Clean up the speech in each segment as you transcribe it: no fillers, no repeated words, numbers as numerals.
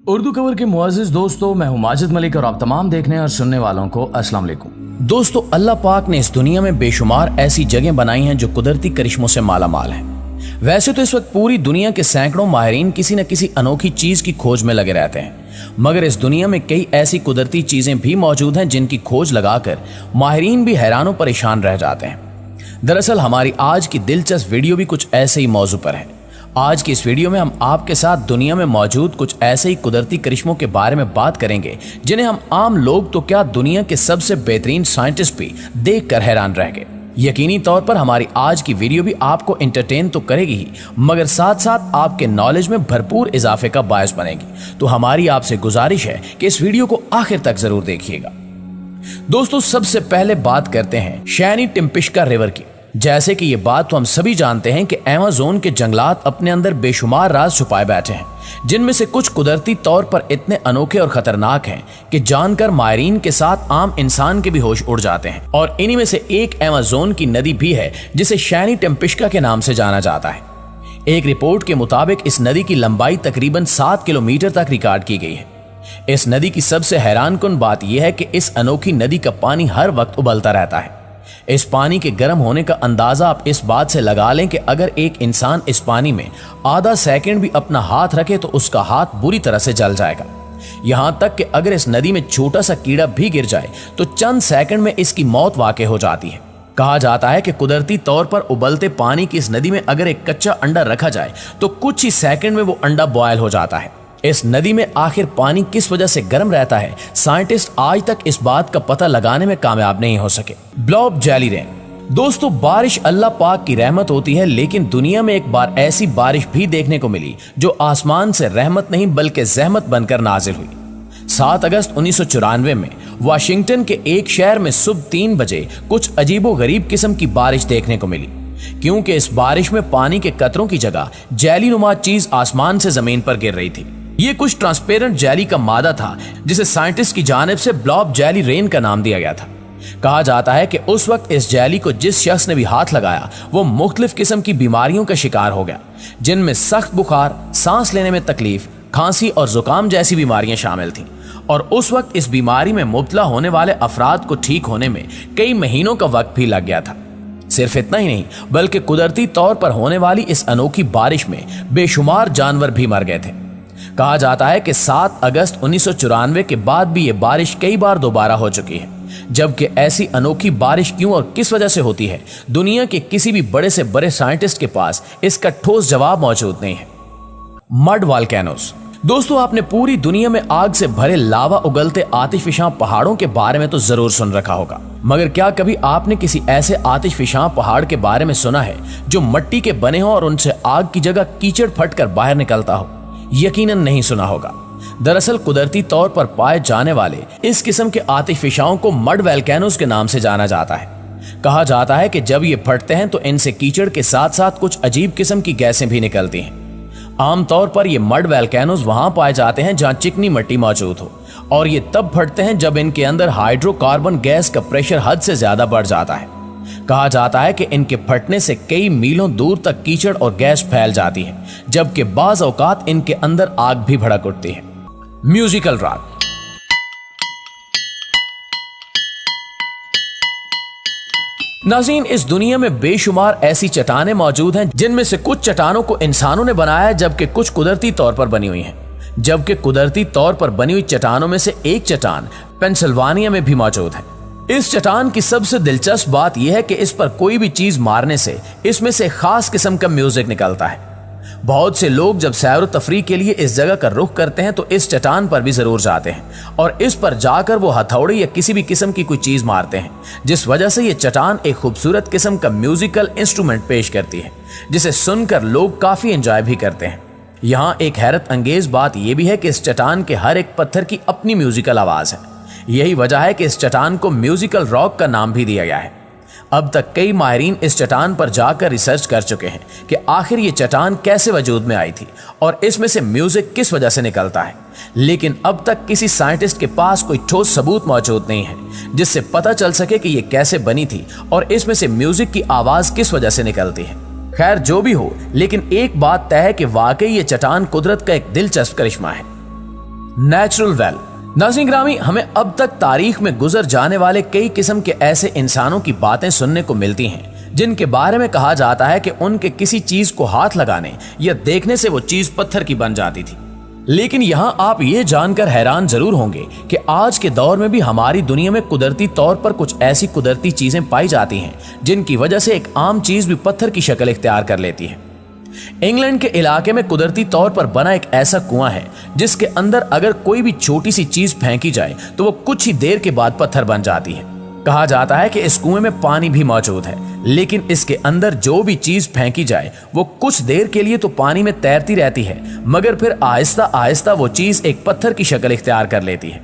Urdu cover के मुअज़्ज़िज़ दोस्तों, मैं हूं माजिद मलिक और आप तमाम देखने और सुनने वालों को अस्सलाम वालेकुम। दोस्तों, अल्लाह पाक ने इस दुनिया में बेशुमार ऐसी जगह बनाई हैं जो कुदरती करिश्मों से माला माल हैं। वैसे तो इस वक्त पूरी दुनिया के सैकड़ों माहिरीन किसी न किसी अनोखी चीज की खोज में लगे रहते हैं, मगर इस दुनिया में कई ऐसी कुदरती चीजें भी मौजूद हैं जिनकी खोज लगाकर माहिरीन भी हैरान परेशान रह जाते हैं। दरअसल हमारी आज की दिलचस्प वीडियो भी कुछ ऐसे ही मौजू पर है। आज की इस वीडियो में हम आपके साथ दुनिया में मौजूद कुछ ऐसे ही कुदरती करिश्मों के बारे में बात करेंगे जिन्हें हम आम लोग तो क्या दुनिया के सबसे बेहतरीन साइंटिस्ट भी देखकर हैरान रह गए। यकीनी तौर पर हमारी आज की वीडियो भी आपको एंटरटेन तो करेगी ही, मगर साथ साथ आपके नॉलेज में भरपूर इजाफे का बायस बनेगी। तो हमारी आपसे गुजारिश है कि इस वीडियो को आखिर तक जरूर देखिएगा। दोस्तों, सबसे पहले बात करते हैं शैनी टिम्पिश्का रिवर की। जैसे कि ये बात तो हम सभी जानते हैं कि अमेज़न के जंगलात अपने अंदर बेशुमार राज छुपाए बैठे हैं, जिनमें से कुछ कुदरती तौर पर इतने अनोखे और खतरनाक हैं कि जानकर माहिरीन के साथ आम इंसान के भी होश उड़ जाते हैं। और इन्हीं में से एक अमेज़न की नदी भी है जिसे शैनी टिम्पिश्का के नाम से जाना जाता है। एक रिपोर्ट के मुताबिक इस नदी की लंबाई तकरीबन 7 किलोमीटर तक रिकॉर्ड की गई है। इस नदी की सबसे हैरानकुन बात यह है कि इस अनोखी नदी का पानी हर वक्त उबलता रहता है। इस पानी के गर्म होने का अंदाजा आप इस बात से लगा लें कि अगर एक इंसान इस पानी में आधा सेकंड भी अपना हाथ रखे तो उसका हाथ बुरी तरह से जल जाएगा। यहां तक कि अगर इस नदी में छोटा सा कीड़ा भी गिर जाए तो चंद सेकंड में इसकी मौत वाक़ई हो जाती है। कहा जाता है कि कुदरती तौर पर उबलते पानी की इस नदी में अगर एक कच्चा अंडा रखा जाए तो कुछ ही सेकंड में वो अंडा बॉयल हो जाता है। इस नदी में आखिर पानी किस वजह से गर्म रहता है, साइंटिस्ट आज तक इस बात का पता लगाने में कामयाब नहीं हो सके। Blob jelly rain. दोस्तों, बारिश अल्लाह पाक की रहमत होती है, लेकिन दुनिया में एक बार ऐसी बारिश भी देखने को मिली जो आसमान से रहमत नहीं बल्कि जहमत बनकर नाजिल हुई। 7 अगस्त 1994 में वाशिंगटन के एक शहर में सुबह 3 बजे कुछ अजीबो गरीब किस्म की बारिश देखने को मिली, क्योंकि इस बारिश में पानी के कतरों की जगह जेली नुमा चीज आसमान से जमीन पर गिर रही थी। ये कुछ ट्रांसपेरेंट जेली का मादा था जिसे साइंटिस्ट की जानिब से ब्लॉब जेली रेन का नाम दिया गया था। कहा जाता है कि उस वक्त इस जेली को जिस शख्स ने भी हाथ लगाया वो मुख्तलिफ किस्म की बीमारियों का शिकार हो गया, जिनमें सख्त बुखार, सांस लेने में तकलीफ, खांसी और जुकाम जैसी बीमारियां शामिल थीं। और उस वक्त इस बीमारी में मुब्तला होने वाले अफराद को ठीक होने में कई महीनों का वक्त भी लग गया था। सिर्फ इतना ही नहीं बल्कि कुदरती तौर पर होने वाली इस अनोखी बारिश में बेशुमार जानवर भी मर गए थे। कहा जाता है कि 7 अगस्त 1994 के बाद भी ये बारिश कई बार दोबारा हो चुकी है, जबकि ऐसी अनोखी बारिश क्यों और किस वजह से होती है, दुनिया के किसी भी बड़े से बड़े साइंटिस्ट के पास इसका ठोस जवाब मौजूद नहीं है। Mud volcanoes. दोस्तों, आपने पूरी दुनिया में आग से भरे लावा उगलते आतिशफिशां पहाड़ों के बारे में तो जरूर सुन रखा होगा, मगर क्या कभी आपने किसी ऐसे आतिशफिशां पहाड़ के बारे में सुना है जो मिट्टी के बने हो और उनसे आग की जगह कीचड़ फटकर बाहर निकलता हो? यकीनन नहीं सुना होगा। दरअसल कुदरती तौर पर पाए जाने वाले इस किस्म के आतिशफिशाओं को मड वोल्केनोस के नाम से जाना जाता है। कहा जाता है कि जब ये फटते हैं तो इनसे कीचड़ के साथ साथ कुछ अजीब किस्म की गैसें भी निकलती हैं। आमतौर पर ये मड वोल्केनोस वहां पाए जाते हैं जहां चिकनी मिट्टी मौजूद हो, और ये तब फटते हैं जब इनके अंदर हाइड्रोकार्बन गैस का प्रेशर हद से ज्यादा बढ़ जाता है। कहा जाता है कि इनके फटने से कई मीलों दूर तक कीचड़ और गैस फैल जाती है, जबकि बाज़ औकात इनके अंदर आग भी भड़क उठती है। Musical rock. नाज़रीन, इस दुनिया में बेशुमार ऐसी चट्टानें मौजूद हैं जिनमें से कुछ चट्टानों को इंसानों ने बनाया है, जबकि कुछ कुदरती तौर पर बनी हुई हैं। जबकि कुदरती तौर पर बनी हुई चट्टानों में से एक चट्टान पेंसिल्वानिया में भी मौजूद है। इस चट्टान की सबसे दिलचस्प बात यह है कि इस पर कोई भी चीज मारने से इसमें से खास किस्म का म्यूजिक निकलता है। बहुत से लोग जब सैर तफरीह के लिए इस जगह का रुख करते हैं तो इस चट्टान पर भी जरूर जाते हैं और इस पर जाकर वो हथौड़ी या किसी भी किस्म की कोई चीज मारते हैं, जिस वजह से ये चट्टान एक खूबसूरत किस्म का म्यूजिकल इंस्ट्रूमेंट पेश करती है, जिसे सुनकर लोग काफी एंजॉय भी करते हैं। यहाँ एक हैरत अंगेज बात यह भी है कि इस चट्टान के हर एक पत्थर की अपनी म्यूजिकल आवाज है। यही वजह है कि इस चट्टान को म्यूजिकल रॉक का नाम भी दिया गया है। अब तक कई माहिरीन इस चट्टान पर जाकर रिसर्च कर चुके हैं कि आखिर ये चट्टान कैसे वजूद में आई थी और इसमें से म्यूजिक किस वजह से निकलता है, लेकिन अब तक किसी साइंटिस्ट के पास कोई ठोस सबूत मौजूद नहीं है जिससे पता चल सके कि ये कैसे बनी थी और इसमें से म्यूजिक की आवाज किस वजह से निकलती है। खैर जो भी हो, लेकिन एक बात तय है कि वाकई ये चट्टान कुदरत का एक दिलचस्प करिश्मा है। Natural well. नाज़रीन ग्रामी, हमें अब तक तारीख में गुजर जाने वाले कई किस्म के ऐसे इंसानों की बातें सुनने को मिलती हैं जिनके बारे में कहा जाता है कि उनके किसी चीज को हाथ लगाने या देखने से वो चीज पत्थर की बन जाती थी। लेकिन यहाँ आप ये जानकर हैरान जरूर होंगे कि आज के दौर में भी हमारी दुनिया में कुदरती तौर पर कुछ ऐसी कुदरती चीजें पाई जाती हैं जिनकी वजह से एक आम चीज भी पत्थर की शक्ल इख्तियार कर लेती है। इंग्लैंड के इलाके में कुदरती तौर पर बना एक ऐसा कुआं है जिसके अंदर अगर कोई भी छोटी सी चीज फेंकी जाए तो वो कुछ ही देर के बाद पत्थर बन जाती है। कहा जाता है कि इस कुएं में पानी भी मौजूद है, लेकिन इसके अंदर जो भी चीज फेंकी जाए वो कुछ देर के लिए तो पानी में तैरती रहती है, मगर फिर आहिस्ता आहिस्ता वो चीज एक पत्थर की शक्ल इख्तियार कर लेती है।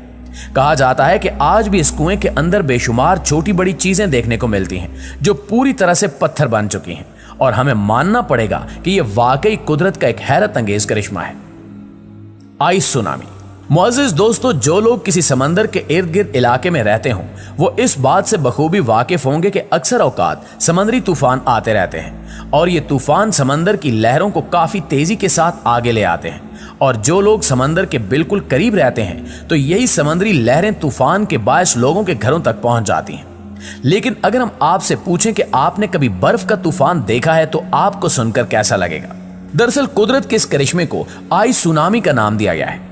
कहा जाता है कि आज भी इस कुएं के अंदर बेशुमार छोटी बड़ी चीजें देखने को मिलती हैं जो पूरी तरह से पत्थर बन चुकी हैं, और हमें मानना पड़ेगा कि यह वाकई कुदरत का एक हैरत अंगेज करिश्मा है। Ice tsunami. मुअज़्ज़िज़ दोस्तों, जो लोग किसी समंदर के इर्द गिर्द इलाके में रहते हों वो इस बात से बखूबी वाकिफ होंगे कि अक्सर औकात समुद्री तूफान आते रहते हैं और ये तूफान समंदर की लहरों को काफी तेजी के साथ आगे ले आते हैं। और जो लोग समंदर के बिल्कुल करीब रहते हैं तो यही समुद्री लहरें तूफान के बायस लोगों के घरों तक पहुंच जाती हैं। लेकिन अगर हम आपसे पूछें कि आपने कभी बर्फ का तूफान देखा है तो आपको सुनकर कैसा लगेगा? दरअसल कुदरत के इस करिश्मे को आइस सुनामी का नाम दिया गया है।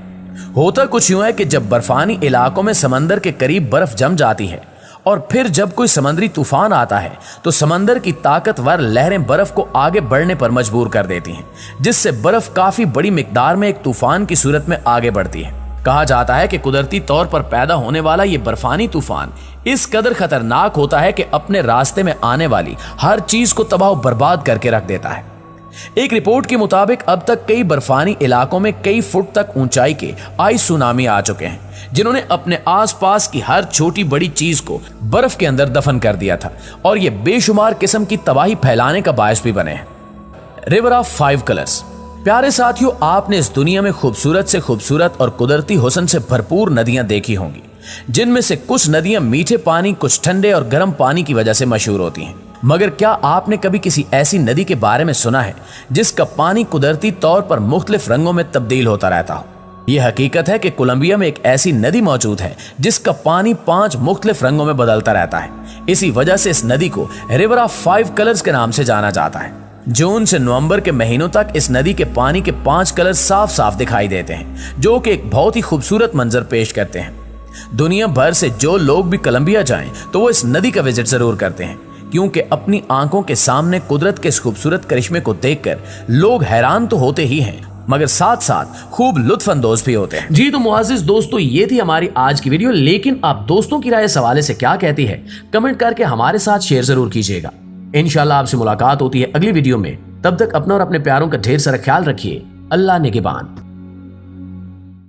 होता कुछ यूं है कि जब बर्फानी इलाकों में समंदर के करीब बर्फ जम जाती है और फिर जब कोई समुद्री तूफान आता है तो समंदर की ताकतवर लहरें बर्फ को आगे बढ़ने पर मजबूर कर देती हैं, जिससे बर्फ काफी बड़ी मिकदार में एक तूफान की सूरत में आगे बढ़ती है। कहा जाता है कि कुदरती तौर पर पैदा होने वाला ये बर्फानी तूफान इस कदर खतरनाक होता है कि अपने रास्ते में आने वाली हर चीज को तबाह बर्बाद करके रख देता है। एक रिपोर्ट के मुताबिक अब तक कई बर्फानी इलाकों में कई फुट तक ऊंचाई के आइस सुनामी आ चुके हैं जिन्होंने अपने आसपास की हर छोटी बड़ी चीज को बर्फ के अंदर दफन कर दिया था और ये बेशुमार किस्म की तबाही फैलाने का बायस भी बने हैं। River of 5 colours. प्यारे साथियों, आपने इस दुनिया में खूबसूरत से खूबसूरत और कुदरती हुस्न से भरपूर नदियां देखी होंगी, जिनमें से कुछ नदियां मीठे पानी, कुछ ठंडे और गर्म पानी की वजह से मशहूर होती हैं। मगर क्या आपने कभी किसी ऐसी नदी के बारे में सुना है जिसका पानी कुदरती तौर पर मुख्तलिफ रंगों में तब्दील होता रहता हो? यह हकीकत है कि कोलंबिया में एक ऐसी नदी मौजूद है जिसका पानी 5 मुख्तलिफ रंगों में बदलता रहता है। इसी वजह से इस नदी को रिवर ऑफ 5 कलर्स के नाम से जाना जाता है। जून से नवंबर के महीनों तक इस नदी के पानी के 5 कलर साफ साफ दिखाई देते हैं, जो कि एक बहुत ही खूबसूरत मंजर पेश करते हैं। दुनिया भर से जो लोग भी कोलंबिया जाएं तो वो इस नदी का विजिट जरूर करते हैं, क्योंकि अपनी आंखों के सामने कुदरत के इस खूबसूरत करिश्मे को देखकर लोग हैरान तो होते ही हैं, मगर साथ साथ खूब लुत्फ अंदोज भी होते हैं। जी तो मुअज़्ज़िज़ दोस्तों, ये थी हमारी आज की वीडियो। लेकिन आप दोस्तों की राय इस हवाले से क्या कहती है, कमेंट करके हमारे साथ शेयर जरूर कीजिएगा। इंशाल्लाह आपसे मुलाकात होती है अगली वीडियो में। तब तक अपना और अपने प्यारों का ढेर सारा ख्याल रखिए। अल्लाह निगहबान।